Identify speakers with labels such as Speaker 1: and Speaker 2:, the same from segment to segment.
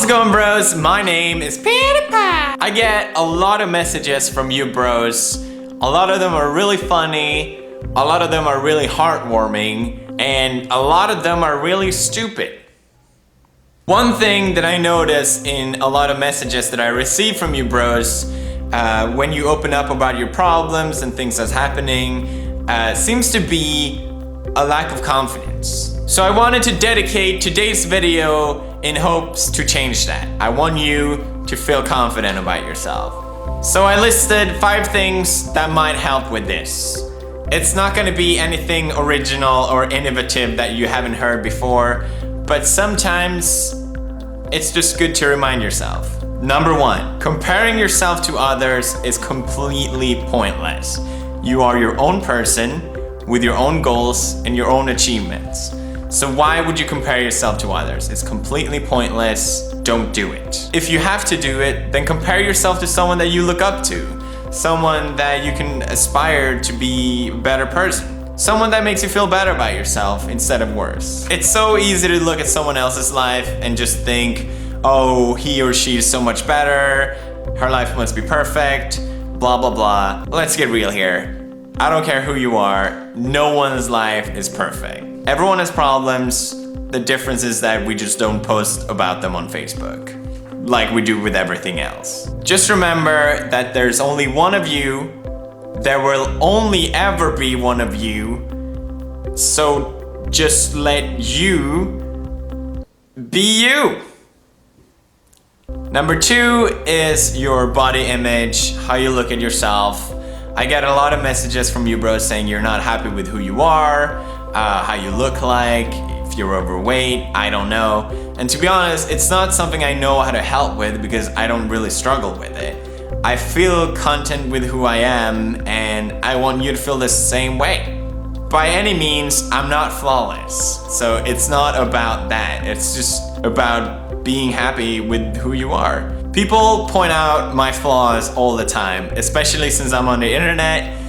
Speaker 1: How's it going, bros? My name is PewDiePie. I get a lot of messages from you bros. A lot of them are really funny, a lot of them are really heartwarming, and a lot of them are really stupid. One thing that I notice in a lot of messages that I receive from you bros, when you open up about your problems and things that's happening, seems to be a lack of confidence. So I wanted to dedicate today's video in hopes to change that. I want you to feel confident about yourself. So I listed 5 things that might help with this. It's not gonna be anything original or innovative that you haven't heard before, but sometimes it's just good to remind yourself. Number 1, comparing yourself to others is completely pointless. You are your own person with your own goals and your own achievements. So why would you compare yourself to others? It's completely pointless. Don't do it. If you have to do it, then compare yourself to someone that you look up to. Someone that you can aspire to be a better person. Someone that makes you feel better about yourself instead of worse. It's so easy to look at someone else's life and just think, oh, he or she is so much better, her life must be perfect, blah, blah, blah. Let's get real here. I don't care who you are, no one's life is perfect. Everyone has problems. The difference is that we just don't post about them on Facebook, like we do with everything else. Just remember that there's only one of you, there will only ever be one of you, so just let you be you. Number 2 is your body image, how you look at yourself. I get a lot of messages from you bros saying you're not happy with who you are, how you look like, if you're overweight, I don't know. And to be honest, it's not something I know how to help with because I don't really struggle with it. I feel content with who I am and I want you to feel the same way. By any means, I'm not flawless. So it's not about that. It's just about being happy with who you are. People point out my flaws all the time, especially since I'm on the internet.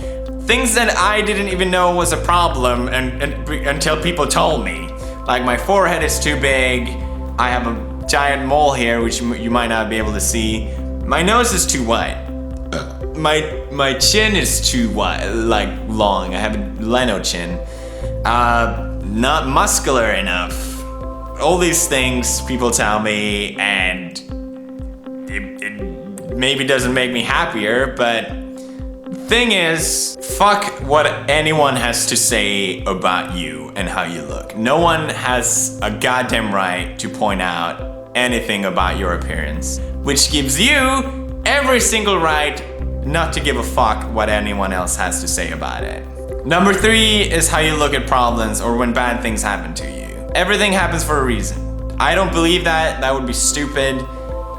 Speaker 1: Things that I didn't even know was a problem until people told me. Like my forehead is too big, I have a giant mole here which you might not be able to see. My nose is too wide. My chin is too wide, like long. I have a Leno chin. Not muscular enough. All these things people tell me and it maybe doesn't make me happier, but thing is, fuck what anyone has to say about you and how you look. No one has a goddamn right to point out anything about your appearance, which gives you every single right not to give a fuck what anyone else has to say about it. Number 3 is how you look at problems or when bad things happen to you. Everything happens for a reason. I don't believe that, that would be stupid.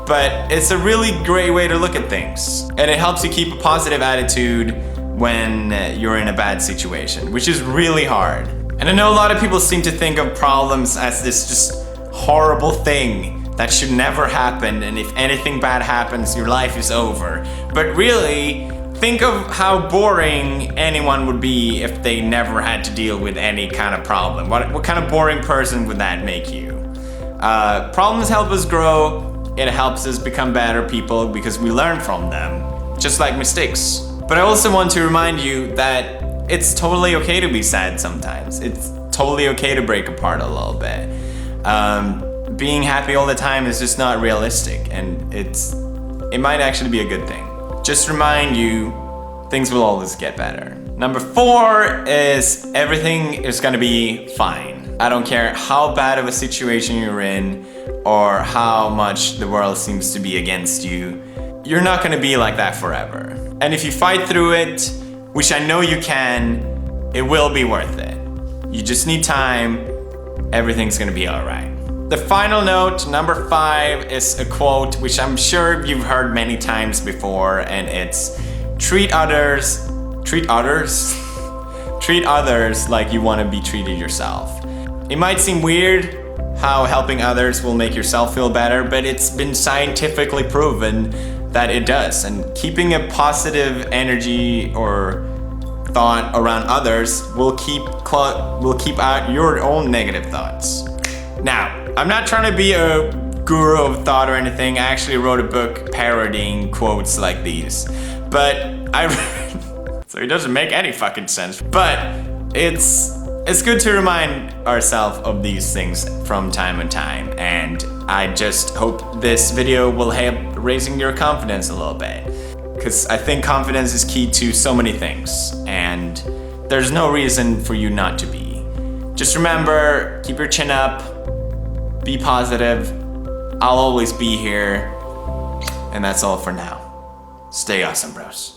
Speaker 1: But it's a really great way to look at things. And it helps you keep a positive attitude when you're in a bad situation, which is really hard. And I know a lot of people seem to think of problems as this just horrible thing that should never happen, and if anything bad happens, your life is over. But really, think of how boring anyone would be if they never had to deal with any kind of problem. What kind of boring person would that make you? Problems help us grow. It helps us become better people because we learn from them, just like mistakes. But I also want to remind you that it's totally okay to be sad sometimes. It's totally okay to break apart a little bit. Being happy all the time is just not realistic, and it might actually be a good thing. Just remind you, things will always get better. Number 4 is everything is gonna be fine. I don't care how bad of a situation you're in or how much the world seems to be against you. You're not gonna be like that forever. And if you fight through it, which I know you can, it will be worth it. You just need time, everything's gonna be all right. The final note, number 5, is a quote which I'm sure you've heard many times before, and it's treat others like you want to be treated yourself. It might seem weird how helping others will make yourself feel better, but it's been scientifically proven that it does. And keeping a positive energy or thought around others will keep out your own negative thoughts. Now, I'm not trying to be a guru of thought or anything. I actually wrote a book parodying quotes like these. But so it doesn't make any fucking sense. But it's good to remind ourselves of these things from time to time. And I just hope this video will help raising your confidence a little bit. Because I think confidence is key to so many things. And there's no reason for you not to be. Just remember, keep your chin up, be positive. I'll always be here. And that's all for now. Stay awesome, bros.